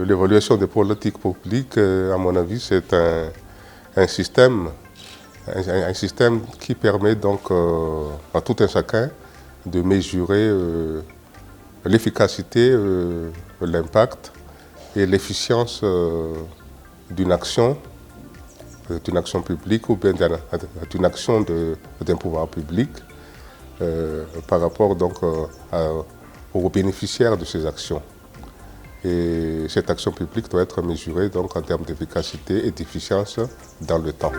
L'évaluation des politiques publiques, à mon avis, c'est un système qui permet donc à tout un chacun de mesurer l'efficacité, l'impact et l'efficience d'une action publique ou bien d'une action d'un pouvoir public par rapport donc aux bénéficiaires de ces actions. Et cette action publique doit être mesurée donc en termes d'efficacité et d'efficience dans le temps.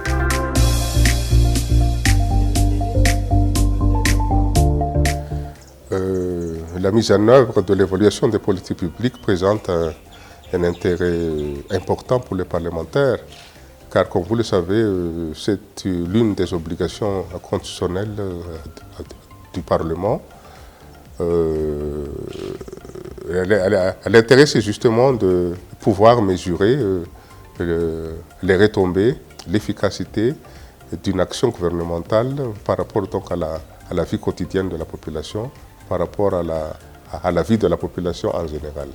La mise en œuvre de l'évaluation des politiques publiques présente un intérêt important pour les parlementaires, car comme vous le savez, c'est l'une des obligations constitutionnelles du Parlement. L'intérêt, c'est justement de pouvoir mesurer les retombées, l'efficacité d'une action gouvernementale par rapport donc à la vie quotidienne de la population, par rapport à la vie de la population en général.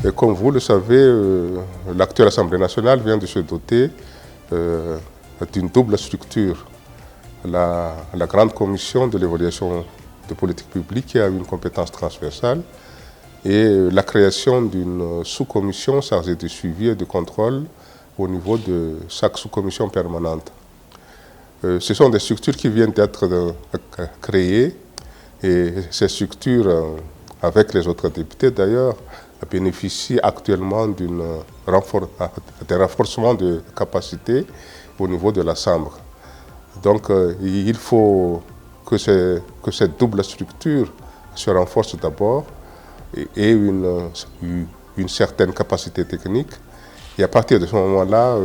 Et comme vous le savez, l'actuelle Assemblée nationale vient de se doter d'une double structure. La grande commission de l'évaluation de politique publique qui a une compétence transversale et la création d'une sous-commission chargée de suivi et de contrôle au niveau de chaque sous-commission permanente. Ce sont des structures qui viennent d'être créées et ces structures, avec les autres députés d'ailleurs, bénéficient actuellement d'un renforcement de capacité au niveau de la Chambre. Donc il faut que cette double structure se renforce d'abord et une certaine capacité technique. Et à partir de ce moment-là,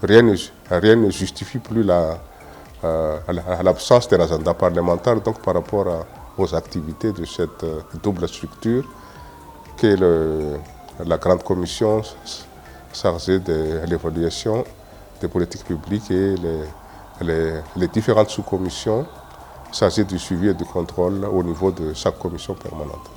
rien ne justifie plus l'absence d'un agenda parlementaire donc par rapport aux activités de cette double structure qu'est la grande commission chargée de l'évaluation des politiques publiques et les différentes sous-commissions chargées du suivi et du contrôle au niveau de chaque commission permanente.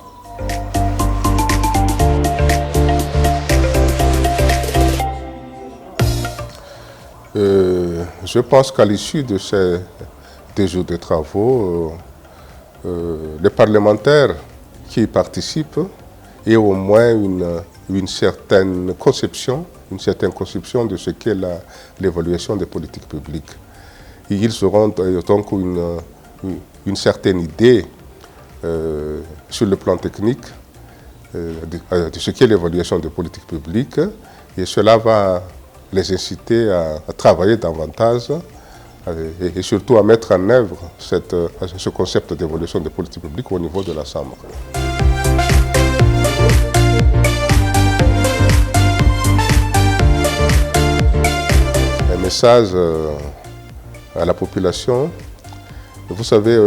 Je pense qu'à l'issue de ces 2 jours de travaux, les parlementaires qui y participent aient au moins une certaine conception de ce qu'est l'évaluation des politiques publiques. Et ils auront donc une certaine idée sur le plan technique de ce qu'est l'évaluation des politiques publiques et cela va les inciter à travailler davantage et surtout à mettre en œuvre ce concept d'évaluation des politiques publiques au niveau de la Chambre. Un message à la population. Vous savez,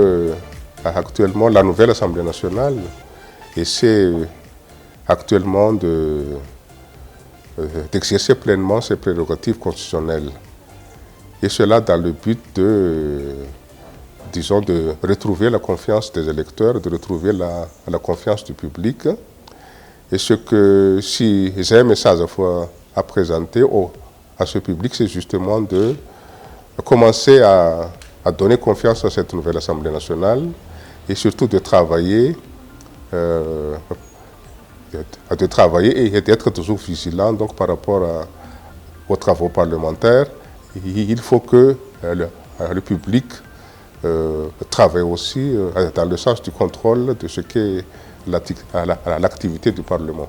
actuellement, la nouvelle Assemblée nationale essaie actuellement d'exercer pleinement ses prérogatives constitutionnelles. Et cela dans le but de retrouver la confiance des électeurs, de retrouver la confiance du public. Et si j'ai un message à présenter à ce public, c'est justement de commencer à donner confiance à cette nouvelle Assemblée nationale et surtout de travailler et d'être toujours vigilant donc, par rapport aux travaux parlementaires. Il faut que le public travaille aussi dans le sens du contrôle de ce qu'est l'activité du Parlement.